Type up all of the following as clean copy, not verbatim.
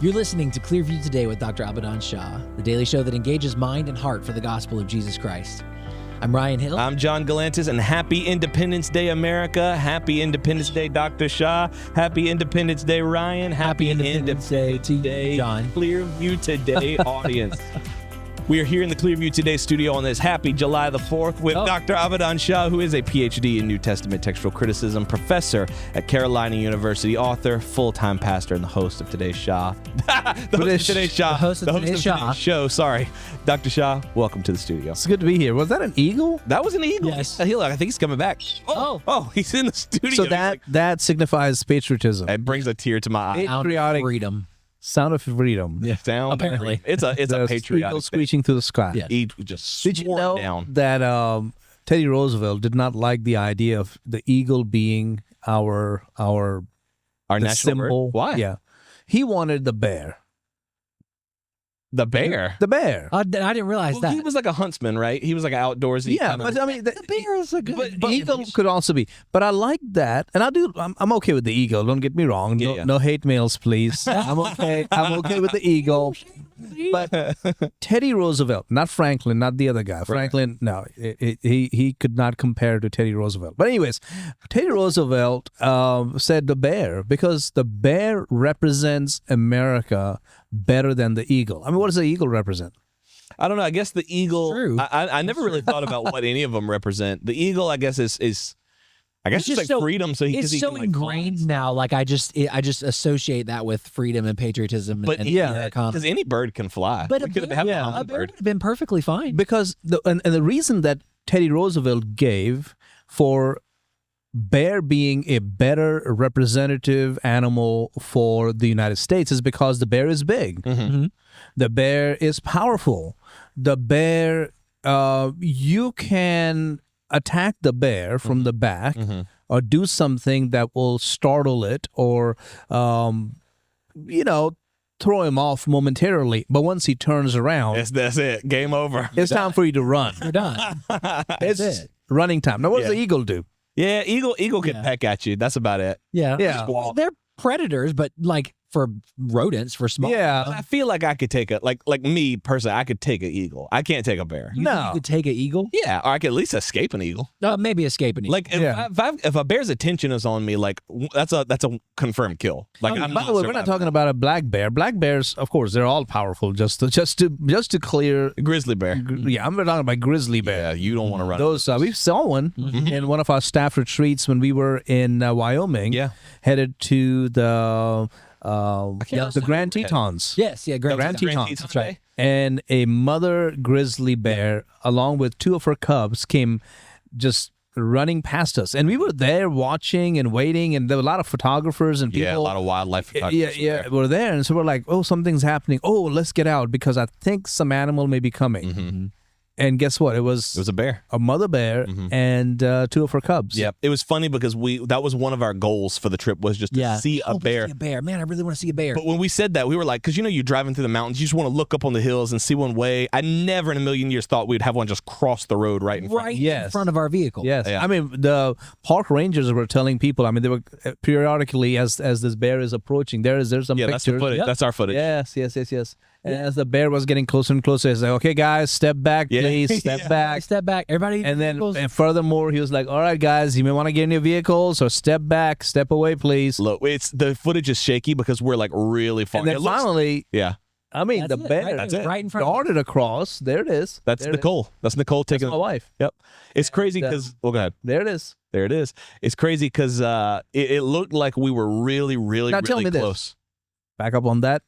You're listening to Clearview Today with Dr. Abidan Shah, the daily show that engages mind and heart for the gospel of Jesus Christ. I'm Ryan Hill. I'm John Galantis, and happy Independence Day, America. Happy Independence Day, Dr. Shaw. Happy Independence Day, Ryan. Happy Independence Day to you, John. Clearview Today audience. We are here in the Clearview Today studio on this happy July the 4th with Dr. Abidan Shah, who is a PhD in New Testament textual criticism, professor at Carolina University, author, full-time pastor, and the host of Today's Shah. The host of Today's Show. Sorry. Dr. Shah, welcome to the studio. It's good to be here. Was that an eagle? That was an eagle. Yes. I think he's coming back. Oh, he's in the studio. So that signifies patriotism. It brings a tear to my eye. Patriotic freedom. Sound of freedom. Yeah, sound. Apparently. It's a patriotic eagle screeching through the sky. Yeah. He just Did you know down. that Teddy Roosevelt did not like the idea of the eagle being our national symbol? bird? Why? Yeah, he wanted the bear. The bear. The bear. I didn't realize that. He was like a huntsman, right? He was like an outdoorsy. Yeah, kind of, but I mean, the bear is a good. but eagle could also be. But I like that, and I'm okay with the eagle. Don't get me wrong. No hate mails, please. I'm okay. I'm okay with the eagle. But Teddy Roosevelt, not Franklin, not the other guy. Franklin, no, he could not compare to Teddy Roosevelt. But anyways, Teddy Roosevelt said the bear because the bear represents America better than the eagle. I mean, what does the eagle represent? I don't know. I guess the eagle. True. I never really thought about what any of them represent. The eagle, I guess, is I guess it's like so, freedom. So it's so ingrained now. Like I just associate that with freedom and patriotism. But because any bird can fly. But a bear would have been perfectly fine. Because the reason that Teddy Roosevelt gave for bear being a better representative animal for the United States is because the bear is big. Mm-hmm. The bear is powerful. The bear, you can attack the bear from the back or do something that will startle it or, throw him off momentarily. But once he turns around, that's it. Game over. It's time for you to run. You're done. It's it. running time. Now, what does the eagle do? Yeah, eagle can peck at you. That's about it. Yeah. Yeah. They're predators, but like for rodents, for small. Yeah. I feel like I could take like me personally, I could take an eagle. I can't take a bear. You think you could take an eagle? Yeah, or I could at least escape an eagle. Maybe escape an eagle. Like if a bear's attention is on me, like that's a confirmed kill. Like by the way, we're not talking about a black bear. Black bears, of course, they're all powerful. Just to clear, grizzly bear. Yeah, I'm talking about grizzly bear. Yeah, you don't want to run. Those we saw one in one of our staff retreats when we were in Wyoming. Yeah, headed to the Grand Tetons. Yes, Grand Tetons. That's right. And a mother grizzly bear, along with two of her cubs, came just running past us, and we were there watching and waiting, and there were a lot of photographers and people. Yeah, a lot of wildlife photographers. We're there, and so we're like, oh, something's happening. Oh, let's get out because I think some animal may be coming. Mm-hmm. And guess what? It was a bear, a mother bear, and two of her cubs. Yeah, it was funny because that was one of our goals for the trip was just to see a bear. See a bear, man! I really want to see a bear. But when we said that, we were like, because you're driving through the mountains, you just want to look up on the hills and see one way. I never in a million years thought we'd have one just cross the road right in front. In front of our vehicle. Yes, yeah. I mean the park rangers were telling people. I mean they were periodically as this bear is approaching. There's some pictures. That's the footage. Yep. That's our footage. Yes. And as the bear was getting closer and closer, he's like, okay, guys, step back, please. Step back. Step back. Everybody. And then and furthermore, he was like, all right, guys, you may want to get in your vehicles, so step back, step away, please. Look, the footage is shaky because we're like really far. And then finally, I mean, the bear right in front darted across. There it is. That's Nicole. That's Nicole taking my wife. Yep. It's crazy because, go ahead. There it is. There it is. It's crazy because it looked like we were really, really, now, tell me close. This. Back up on that.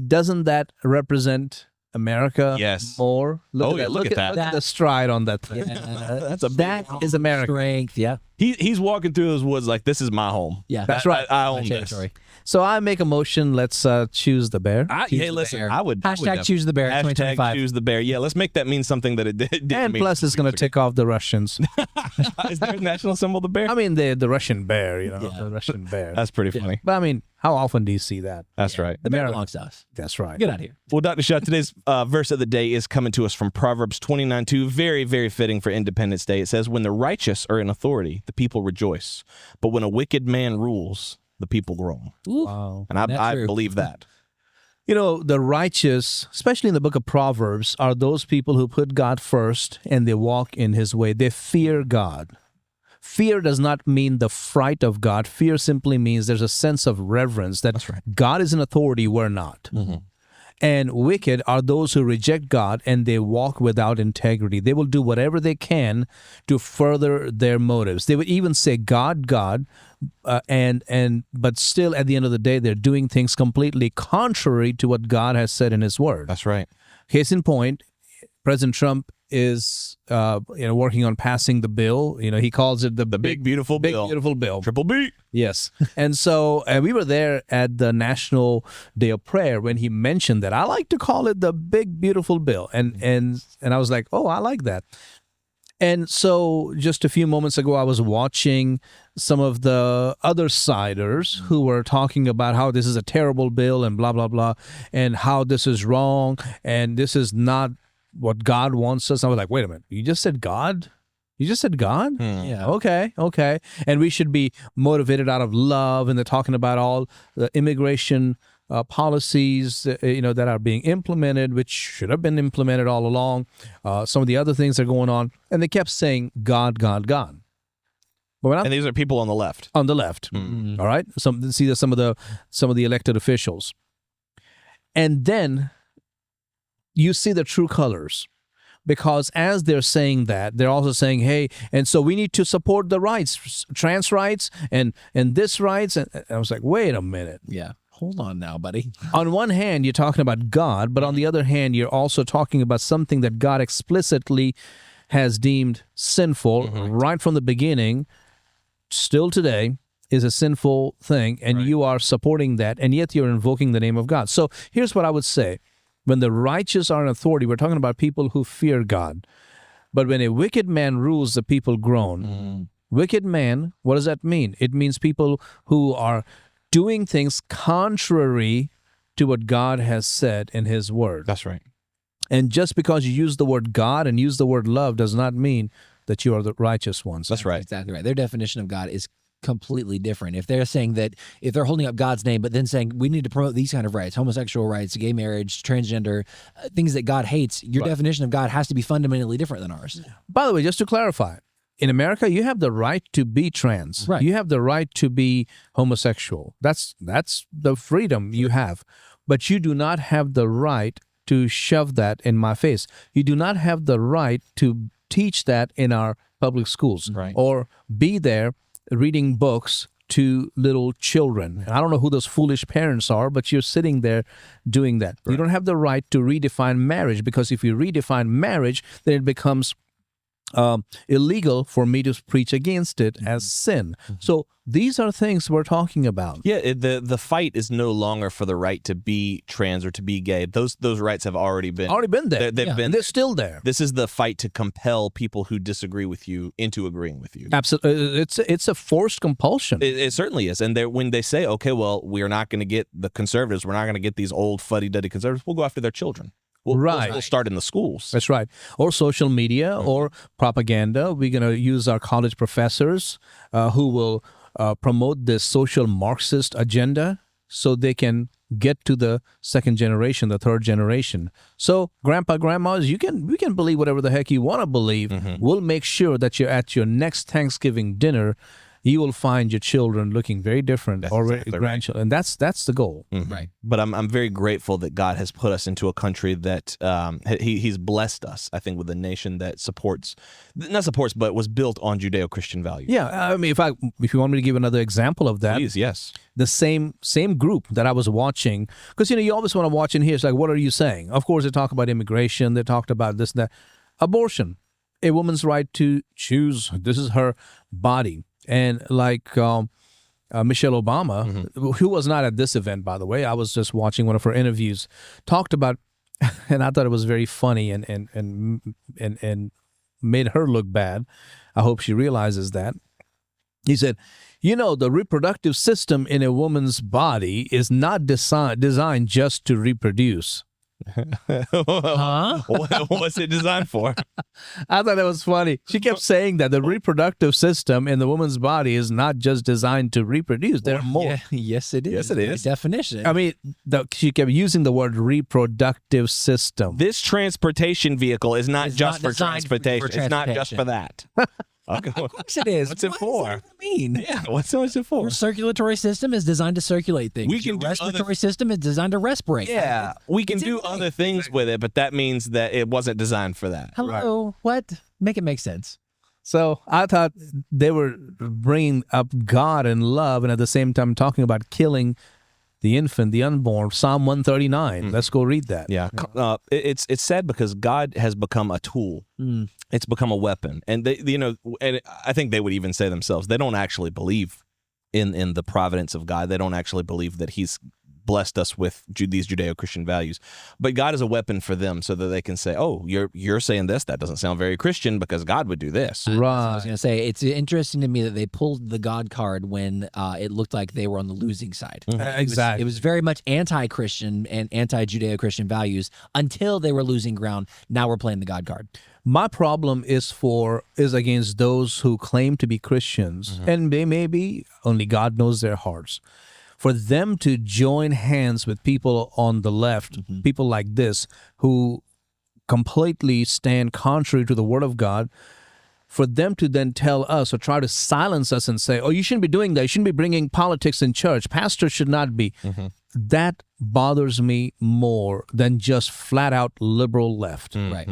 Doesn't that represent America more? Look at that. Look at the stride on that thing. Yeah, that is America. Strength, yeah. He's walking through those woods like this is my home. Yeah, that's right. I own this. So I make a motion. Let's choose the bear. Listen, I would hashtag choose the bear. Hashtag choose the bear. Yeah, let's make that mean something that it didn't. And plus, it's going to tick off the Russians. Is there a national symbol, the bear? I mean, the Russian bear. The Russian bear. That's pretty funny. But I mean, how often do you see that? That's right. The bear belongs to us. That's right. Get out of here. Well, Dr. Shah, today's verse of the day is coming to us from Proverbs 29:2. Very, very fitting for Independence Day. It says, "When the righteous are in authority, the people rejoice. But when a wicked man rules, the people groan." Ooh. Wow. And I believe that. The righteous, especially in the book of Proverbs, are those people who put God first and they walk in his way. They fear God. Fear does not mean the fright of God. Fear simply means there's a sense of reverence that That's right. God is an authority, we're not. Mm-hmm. And wicked are those who reject God and they walk without integrity. They will do whatever they can to further their motives. They would even say God, God, but still at the end of the day, they're doing things completely contrary to what God has said in his word. That's right. Case in point, President Trump is working on passing the bill. He calls it the big beautiful bill. Beautiful bill. Triple B. Yes. And so we were there at the National Day of Prayer when he mentioned that. I like to call it the big beautiful bill. And I was like, oh, I like that. And so just a few moments ago, I was watching some of the other siders who were talking about how this is a terrible bill and blah, blah, blah, and how this is wrong and this is not what God wants us. I was like, wait a minute, you just said God? You just said God? Yeah. Okay. And we should be motivated out of love. And they're talking about all the immigration policies, that are being implemented, which should have been implemented all along. Some of the other things that are going on. And they kept saying God, God, God. But And these are people on the left. on the left, all right? Some of the elected officials. And then you see the true colors, because as they're saying that, they're also saying, hey, and so we need to support the rights, trans rights and this rights. And I was like, wait a minute. Yeah. Hold on now, buddy. On one hand, you're talking about God, but on the other hand, you're also talking about something that God explicitly has deemed sinful right from the beginning, still today, is a sinful thing, and you are supporting that, and yet you're invoking the name of God. So here's what I would say. When the righteous are in authority, we're talking about people who fear God. But when a wicked man rules, the people groan. Wicked man, what does that mean? It means people who are doing things contrary to what God has said in his word. That's right. And just because you use the word God and use the word love does not mean that you are the righteous ones. That's right. Exactly right. Their definition of God is completely different. If they're saying that, if they're holding up God's name, but then saying we need to promote these kind of rights, homosexual rights, gay marriage, transgender, things that God hates, your definition of God has to be fundamentally different than ours. By the way, just to clarify, in America, you have the right to be trans. Right. You have the right to be homosexual. That's the freedom you have. But you do not have the right to shove that in my face. You do not have the right to teach that in our public schools. Right. Or be there reading books to little children. And I don't know who those foolish parents are, but you're sitting there doing that. Right. You don't have the right to redefine marriage, because if you redefine marriage, then it becomes illegal for me to preach against it as sin. So these are things we're talking about. Yeah, the fight is no longer for the right to be trans or to be gay. Those rights have already been there. They've been. They're still there. This is the fight to compel people who disagree with you into agreeing with you. Absolutely, it's a forced compulsion. It certainly is. And when they say, okay, well, we're not going to get the conservatives, we're not going to get these old fuddy-duddy conservatives, we'll go after their children. We'll start in the schools. That's right. Or social media or propaganda. We're going to use our college professors who will promote this social Marxist agenda so they can get to the second generation, the third generation. So grandpa, grandmas, we can believe whatever the heck you want to believe. We'll make sure that you're at your next Thanksgiving dinner, you will find your children looking very different, or exactly grandchildren, right. And that's the goal. Right. But I'm very grateful that God has put us into a country that He's blessed us, I think, with a nation that but was built on Judeo-Christian values. Yeah, I mean, if you want me to give another example of that, please, yes. The same group that I was watching, because you always want to watch in here. It's like, what are you saying? Of course, they talk about immigration. They talked about this and that, abortion, a woman's right to choose. This is her body. And like Michelle Obama, who was not at this event, by the way, I was just watching one of her interviews, talked about, and I thought it was very funny and made her look bad. I hope she realizes that. He said, the reproductive system in a woman's body is not designed just to reproduce. Huh? What's it designed for? I thought that was funny. She kept saying that the reproductive system in the woman's body is not just designed to reproduce. There are more. Yeah, yes, it is. Yes, it is. By definition. I mean, she kept using the word reproductive system. This transportation vehicle is not It's just not for designed for transportation. It's not just transportation. for that. Okay. Of course it is. What's it What for? does that mean? Yeah, what's it for? Your circulatory system is designed to circulate things. We can Your do respiratory system is designed to respirate. Yeah, we can do other things with it, but that means that it wasn't designed for that. Hello. What? Make it make sense. So I thought they were bringing up God and love, and at the same time talking about killing the infant, the unborn. Psalm 139. Let's go read that. Yeah, it's said because God has become a tool. It's become a weapon, and and I think they would even say themselves they don't actually believe in the providence of God. They don't actually believe that He's blessed us with these Judeo-Christian values, but God is a weapon for them, so that they can say, "Oh, you're saying this? That doesn't sound very Christian because God would do this." I was Right. going to say, it's interesting to me that they pulled the God card when it looked like they were on the losing side. Exactly. It was very much anti-Christian and anti-Judeo-Christian values until they were losing ground. Now we're playing the God card. My problem is against those who claim to be Christians, and they may be, only God knows their hearts. For them to join hands with people on the left, people like this, who completely stand contrary to the Word of God, for them to then tell us or try to silence us and say, oh, you shouldn't be doing that. You shouldn't be bringing politics in church. Pastors should not be. That bothers me more than just flat out liberal left. Right.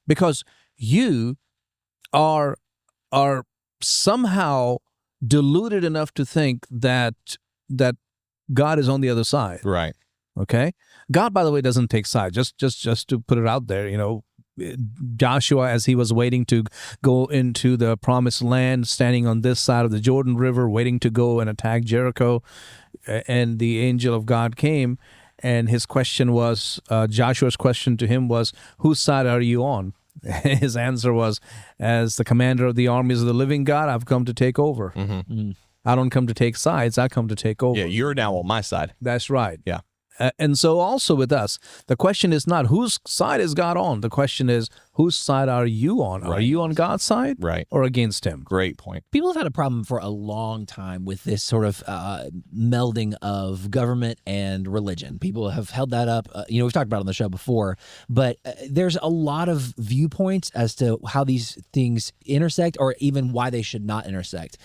Because you are somehow deluded enough to think that God is on the other side. Right. Okay? God, by the way, doesn't take sides. Just to put it out there, Joshua, as he was waiting to go into the promised land, standing on this side of the Jordan River, waiting to go and attack Jericho, and the angel of God came, and his question was, Joshua's question to him was, whose side are you on? His answer was, as the commander of the armies of the living God, I've come to take over. I don't come to take sides. I come to take over. Yeah, you're now on my side. That's right. Yeah. And so also with us, the question is not whose side is God on? The question is, whose side are you on? Are you on God's side? Right. Or against him? Great point. People have had a problem for a long time with this sort of melding of government and religion. People have held that up. We've talked about it on the show before, but there's a lot of viewpoints as to how these things intersect or even why they should not intersect.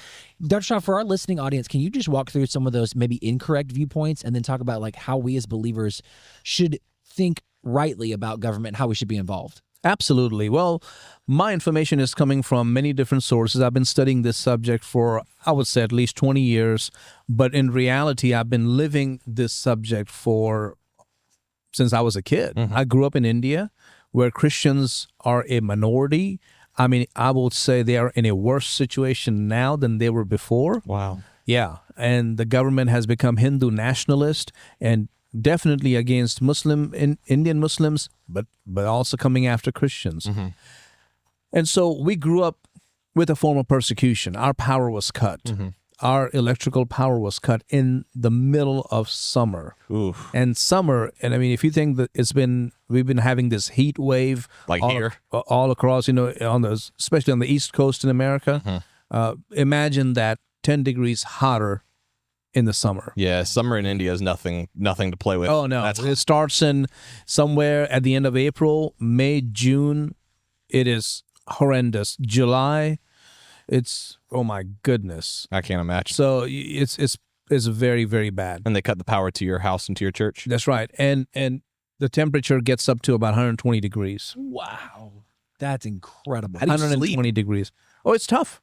Dr. Shah, for our listening audience, can you just walk through some of those maybe incorrect viewpoints and then talk about like how we as believers should think rightly about government and how we should be involved? Absolutely. Well, my information is coming from many different sources. I've been studying this subject for, I would say, at least 20 years. But in reality, I've been living this subject since I was a kid. I grew up in India, where Christians are a minority. I mean, I would say they are in a worse situation now than they were before. Wow. Yeah. And the government has become Hindu nationalist and definitely against Indian Muslims, but also coming after Christians. And so we grew up with a form of persecution. Our power was cut. Our electrical power was cut in the middle of summer. Oof. And summer, and I mean, if you think that we've been having this heat wave Like here? all across, especially on the East Coast in America. Imagine that 10 degrees hotter in the summer. Yeah, summer in India is nothing to play with. Oh, no. It starts in somewhere at the end of April, May, June. It is horrendous. July, it's, oh my goodness. I can't imagine. So it's very, very bad. And they cut the power to your house and to your church? That's right. And the temperature gets up to about 120 degrees. Wow. That's incredible. How do you 120 sleep? degrees. Oh, it's tough.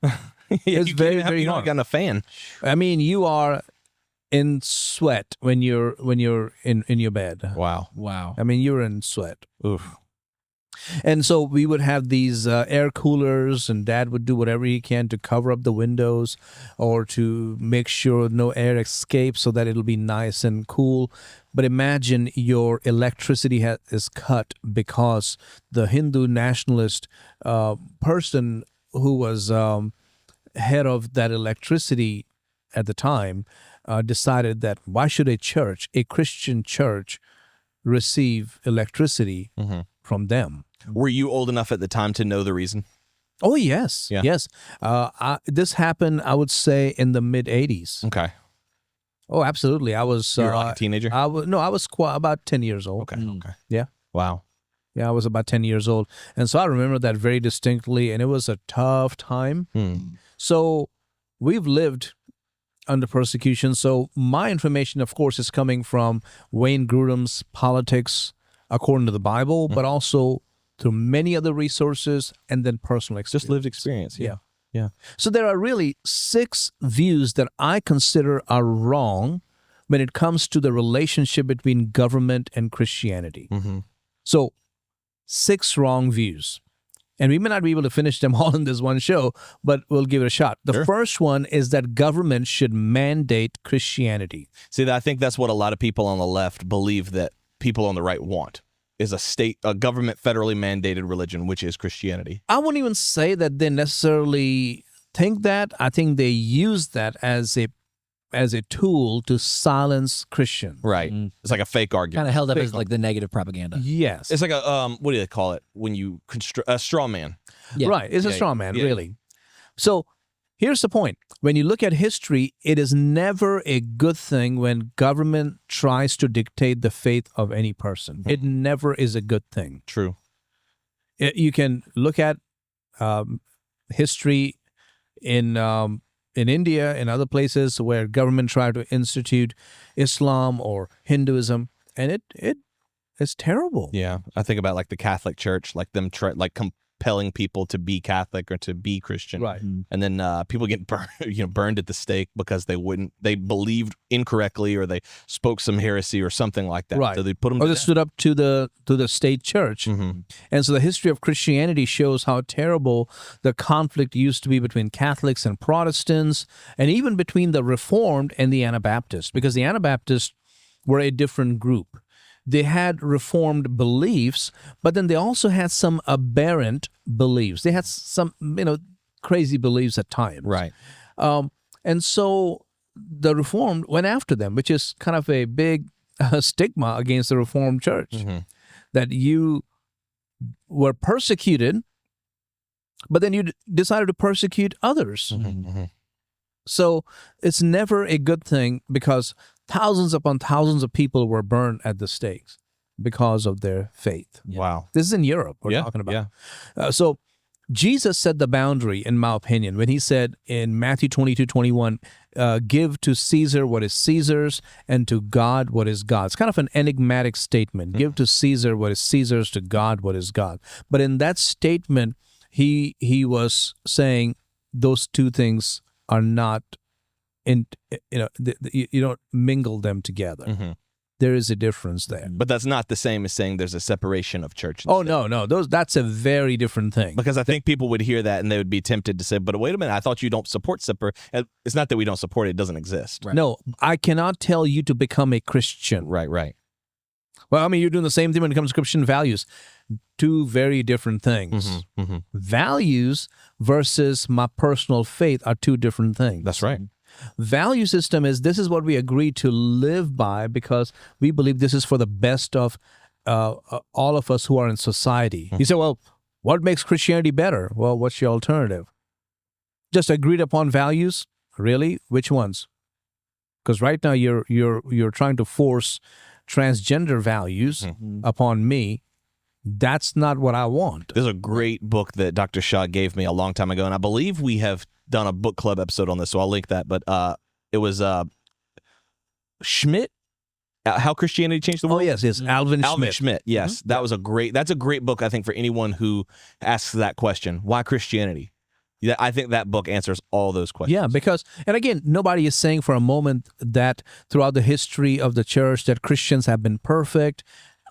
It's very, very you hard. got a fan. I mean, you are in sweat when you're in your bed. Wow. Wow. I mean, you're in sweat. Oof. And so we would have these air coolers, and Dad would do whatever he can to cover up the windows or to make sure no air escapes so that it'll be nice and cool. But imagine your electricity is cut because the Hindu nationalist person who was head of that electricity at the time decided that why should a Christian church, receive electricity from them. Were you old enough at the time to know the reason? Oh, yes. Yeah. Yes. This happened, I would say, in the mid-'80s. Okay. Oh, absolutely. I was... You were like a teenager? I was about 10 years old. Okay. Okay. Yeah. Wow. Yeah, I was about 10 years old. And so I remember that very distinctly, and it was a tough time. So we've lived under persecution. So my information, of course, is coming from Wayne Grudem's Politics According to the Bible, but also through many other resources and then personal experience. Just lived experience. Yeah. Yeah. So there are really 6 views that I consider are wrong when it comes to the relationship between government and Christianity. So 6 wrong views. And we may not be able to finish them all in this one show, but we'll give it a shot. The first one is that government should mandate Christianity. See, I think that's what a lot of people on the left believe that people on the right want, is a government federally mandated religion, which is Christianity. I wouldn't even say that they necessarily think that. I think they use that as a tool to silence Christians. Right. It's like a fake argument. Kind of held up as like the negative propaganda. Yes. It's like a, what do they call it when you a straw man? Yeah. Right. It's a straw man, really. So here's the point. When you look at history, it is never a good thing when government tries to dictate the faith of any person. It never is a good thing. True. You can look at history in India and other places where government tried to institute Islam or Hinduism, and it's terrible. Yeah, I think about like the Catholic Church, like them compelling people to be Catholic or to be Christian, Right. And then people get burned at the stake because they believed incorrectly or they spoke some heresy or something like that. Right. So they put them. Or they stood up to the state church. And so the history of Christianity shows how terrible the conflict used to be between Catholics and Protestants, and even between the Reformed and the Anabaptists, because the Anabaptists were a different group. They had Reformed beliefs, but then they also had some aberrant beliefs. They had some, crazy beliefs at times. Right. And so the Reformed went after them, which is kind of a big stigma against the Reformed Church, that you were persecuted, but then you decided to persecute others. So it's never a good thing, because thousands upon thousands of people were burned at the stakes because of their faith. Wow. This is in Europe we're talking about. So Jesus set the boundary, in my opinion, when he said in Matthew 22:21, give to Caesar what is Caesar's and to God what is God's. It's kind of an enigmatic statement. Give to Caesar what is Caesar's, to God what is God. But in that statement, he was saying those two things are not, you don't mingle them together. There is a difference there. But that's not the same as saying there's a separation of church and Oh, state. no. That's a very different thing. Because I think people would hear that and they would be tempted to say, but wait a minute, I thought you don't support separate. It's not that we don't support it, it doesn't exist. Right. No, I cannot tell you to become a Christian. Right. Well, I mean, you're doing the same thing when it comes to Christian values. Two very different things. Values versus my personal faith are two different things. That's right. Value system is, this is what we agree to live by because we believe this is for the best of all of us who are in society. You say, well, what makes Christianity better? Well, what's your alternative? Just agreed upon values? Really? Which ones? Because right now you're trying to force transgender values upon me. That's not what I want. There's a great book that Dr. Shah gave me a long time ago, and I believe we have done a book club episode on this, so I'll link that. But it was Schmidt, How Christianity Changed the World. Oh, yes. Alvin Schmidt. Yes, that's a great book, I think, for anyone who asks that question. Why Christianity? Yeah, I think that book answers all those questions. Yeah, because, and again, nobody is saying for a moment that throughout the history of the church that Christians have been perfect.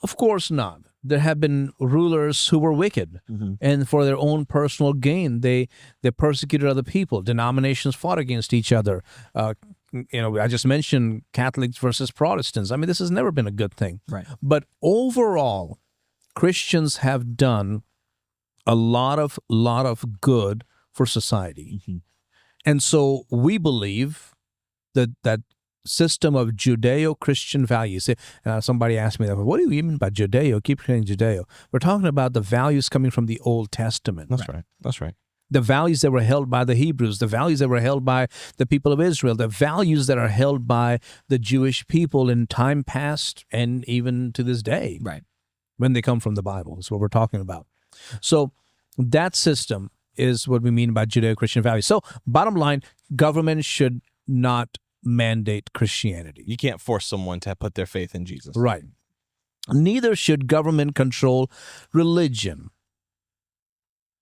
Of course not. There have been rulers who were wicked, and for their own personal gain, they persecuted other people. Denominations fought against each other. I just mentioned Catholics versus Protestants. I mean, this has never been a good thing. Right. But overall, Christians have done a lot of good for society. And so we believe that system of Judeo-Christian values. Somebody asked me that, what do you mean by Judeo? Keep saying Judeo. We're talking about the values coming from the Old Testament. That's right. That's right. The values that were held by the Hebrews, the values that were held by the people of Israel, the values that are held by the Jewish people in time past and even to this day. Right. When they come from the Bible is what we're talking about. So that system is what we mean by Judeo-Christian values. So bottom line, government should not mandate Christianity. You can't force someone to put their faith in Jesus. Right. Neither should government control religion.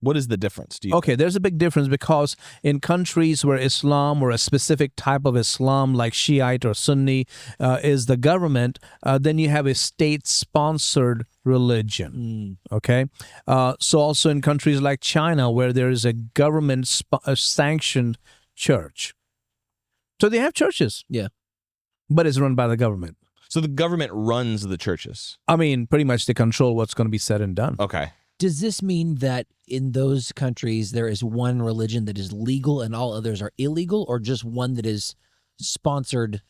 What is the difference? Okay, there's a big difference because in countries where Islam or a specific type of Islam like Shiite or Sunni is the government, then you have a state-sponsored religion. Okay? So also in countries like China where there is a government-sanctioned church. So they have churches. Yeah. But it's run by the government. So the government runs the churches. I mean, pretty much they control what's going to be said and done. Okay. Does this mean that in those countries there is one religion that is legal and all others are illegal, or just one that is sponsored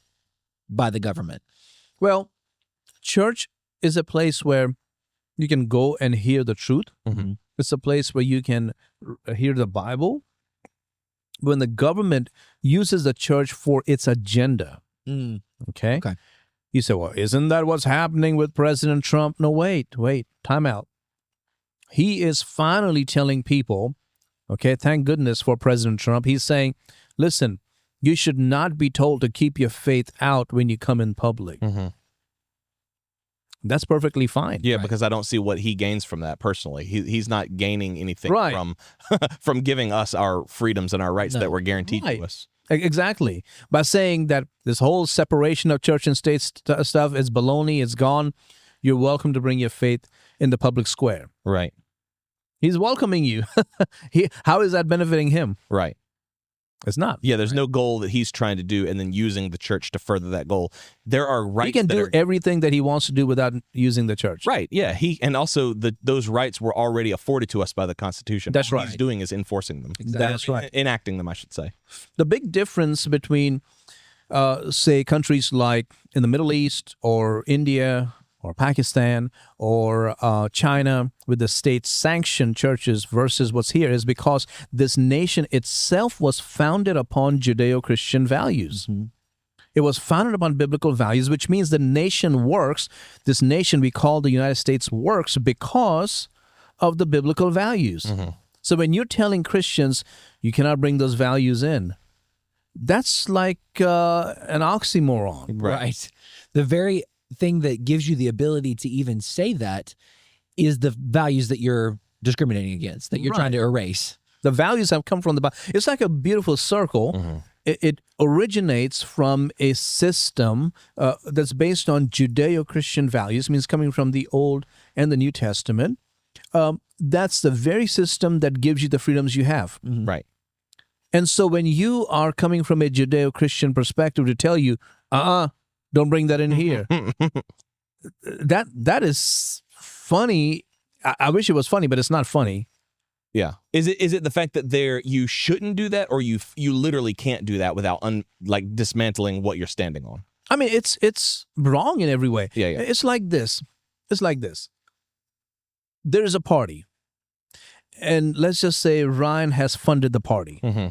by the government? Well, church is a place where you can go and hear the truth. Mm-hmm. It's a place where you can hear the Bible. When the government uses the church for its agenda, okay? You say, well, isn't that what's happening with President Trump? No, wait, time out. He is finally telling people, okay, thank goodness for President Trump. He's saying, listen, you should not be told to keep your faith out when you come in public. Mm-hmm. That's perfectly fine. Yeah, because I don't see what he gains from that personally. He's not gaining anything from giving us our freedoms and our rights that were guaranteed to us. Exactly. By saying that this whole separation of church and state stuff is baloney, it's gone, you're welcome to bring your faith in the public square. Right. He's welcoming you. How is that benefiting him? Right. It's not. Yeah, there's no goal that he's trying to do and then using the church to further that goal. There are rights. He can do everything that he wants to do without using the church. Right, yeah. And also those rights were already afforded to us by the Constitution. That's right. What he's doing is enforcing them. Exactly. That's right. Enacting them, I should say. The big difference between, say, countries like in the Middle East or India or Pakistan or China with the state-sanctioned churches versus what's here is because this nation itself was founded upon Judeo-Christian values. Mm-hmm. It was founded upon biblical values, which means the nation works. This nation we call the United States works because of the biblical values. Mm-hmm. So when you're telling Christians you cannot bring those values in, that's like an oxymoron. Right. The very thing that gives you the ability to even say that is the values that you're discriminating against, that you're trying to erase. The values have come from the Bible. It's like a beautiful circle. Mm-hmm. It originates from a system that's based on Judeo-Christian values, means coming from the Old and the New Testament. That's the very system that gives you the freedoms you have. Mm-hmm. Right. And so when you are coming from a Judeo-Christian perspective to tell you, don't bring that in here. That is funny. I wish it was funny, but it's not funny. Yeah. Is it the fact that you shouldn't do that, or you literally can't do that without dismantling what you're standing on? I mean, it's wrong in every way. Yeah. It's like this. There is a party, and let's just say Ryan has funded the party. Mm-hmm.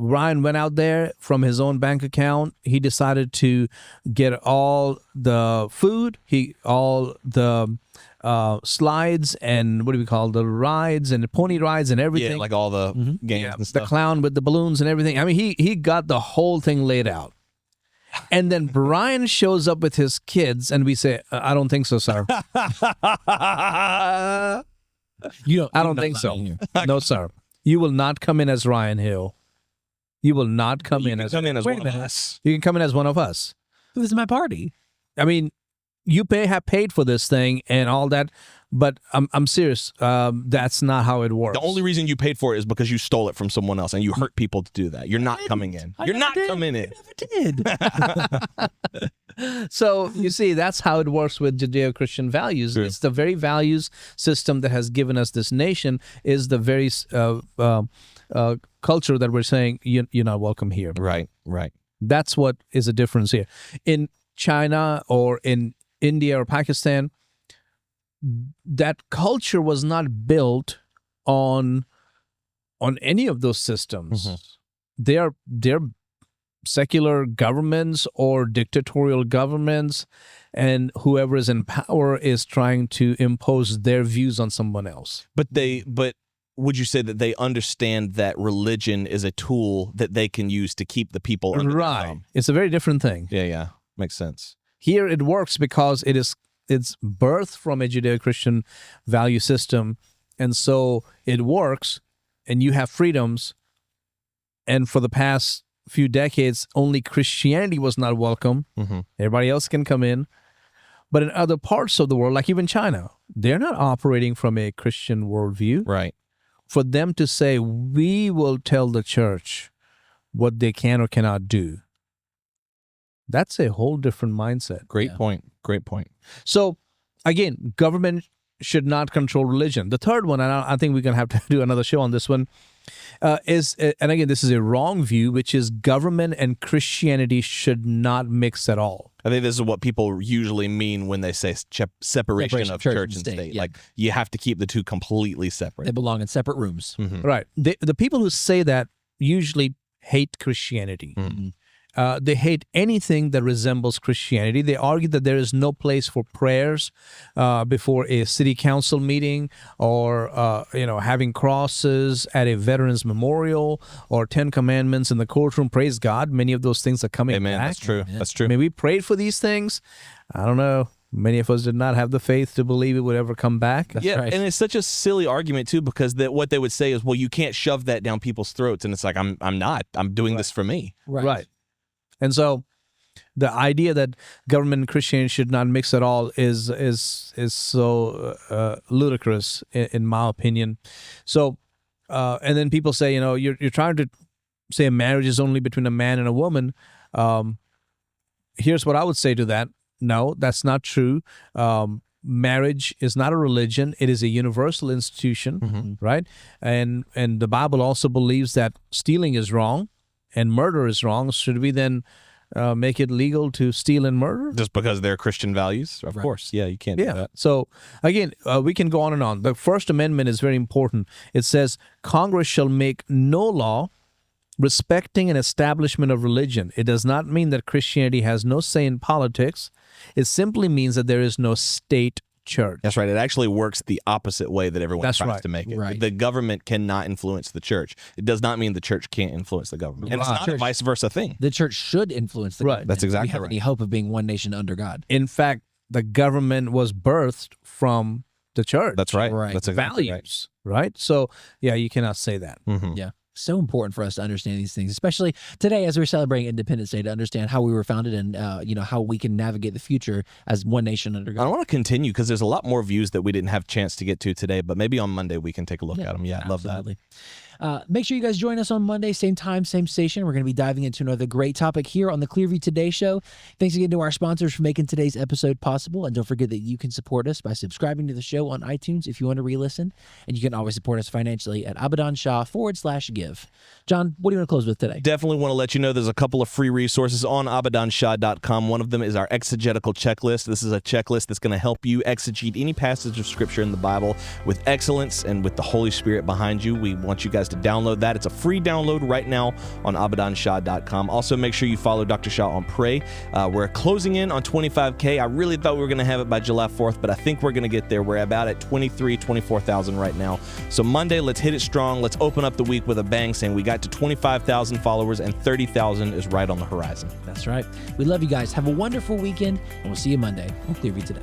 Ryan went out there from his own bank account. He decided to get all the food, all the slides, and what do we call the rides and the pony rides and everything. Yeah, like all the games and stuff. The clown with the balloons and everything. I mean, he got the whole thing laid out. And then Brian shows up with his kids, and we say, "I don't think so, sir." I don't think so. No, sir. You will not come in as Ryan Hill. You will not come in as one of us. You can come in as one of us. This is my party. I mean, you have paid for this thing and all that, but I'm serious. That's not how it works. The only reason you paid for it is because you stole it from someone else and you hurt people to do that. You're not coming in. You're not coming in. I never did. So you see, that's how it works with Judeo-Christian values. True. It's the very values system that has given us this nation is the very culture that we're saying you're not welcome here. Right. That's what is the difference here. In China or in India or Pakistan, that culture was not built on any of those systems. They're secular governments or dictatorial governments, and whoever is in power is trying to impose their views on someone else. But would you say that they understand that religion is a tool that they can use to keep the people under their thumb? It's a very different thing. Yeah. Makes sense. Here it works because it's birthed from a Judeo-Christian value system, and so it works, and you have freedoms. And for the past few decades, only Christianity was not welcome. Everybody else can come in. But in other parts of the world, like even China, they're not operating from a Christian worldview. Right. For them to say, we will tell the church what they can or cannot do, that's a whole different mindset. Great point. So, again, government should not control religion. The third one, and I think we're going to have to do another show on this one, is, and again, this is a wrong view, which is government and Christianity should not mix at all. I think this is what people usually mean when they say separation of church and state. Yeah. Like, you have to keep the two completely separate. They belong in separate rooms. Right. The people who say that usually hate Christianity. They hate anything that resembles Christianity. They argue that there is no place for prayers before a city council meeting, or having crosses at a veterans memorial, or 10 commandments in the courtroom. Praise God, many of those things are coming Amen. back. That's true. Amen. That's true. I mean, we prayed for these things. I don't know. Many of us did not have the faith to believe it would ever come back. Yeah, right. and it's such a silly argument too, because what they would say is, well, you can't shove that down people's throats, and it's like, I'm not. I'm doing this for me. Right. And so the idea that government and Christianity should not mix at all is so ludicrous, in my opinion. So, and then people say, you're trying to say a marriage is only between a man and a woman. Here's what I would say to that. No, that's not true. Marriage is not a religion. It is a universal institution, right? And the Bible also believes that stealing is wrong and murder is wrong. Should we then make it legal to steal and murder? Just because they're Christian values? Of course. Yeah, you can't do that. So, again, we can go on and on. The First Amendment is very important. It says, Congress shall make no law respecting an establishment of religion. It does not mean that Christianity has no say in politics. It simply means that there is no state church. That's right. It actually works the opposite way that everyone tries to make it. Right. The government cannot influence the church. It does not mean the church can't influence the government. And it's not a vice versa thing. The church should influence the government. That's exactly we have right. any hope of being one nation under God. In fact, the government was birthed from the church. That's right. Right. That's exactly Values, right? So, yeah, you cannot say that. Yeah. So important for us to understand these things, especially today as we're celebrating Independence Day, to understand how we were founded and how we can navigate the future as one nation under God. I want to continue because there's a lot more views that we didn't have a chance to get to today, but maybe on Monday we can take a look at them. Yeah, I love that. Make sure you guys join us on Monday, same time, same station. We're going to be diving into another great topic here on the Clearview Today Show. Thanks again to our sponsors for making today's episode possible. And don't forget that you can support us by subscribing to the show on iTunes if you want to re-listen. And you can always support us financially at Abidan Shah /give. John, what do you want to close with today? Definitely want to let you know there's a couple of free resources on abidanshah.com. One of them is our exegetical checklist. This is a checklist that's going to help you exegete any passage of Scripture in the Bible with excellence and with the Holy Spirit behind you. We want you guys to download that. It's a free download right now on abidanshah.com. Also, make sure you follow Dr. Shah on Pray. We're closing in on 25K. I really thought we were going to have it by July 4th, but I think we're going to get there. We're about at 24,000 right now. So Monday, let's hit it strong. Let's open up the week with a bang, saying we got to 25,000 followers and 30,000 is right on the horizon. That's right. We love you guys. Have a wonderful weekend, and we'll see you Monday on Clearview Today.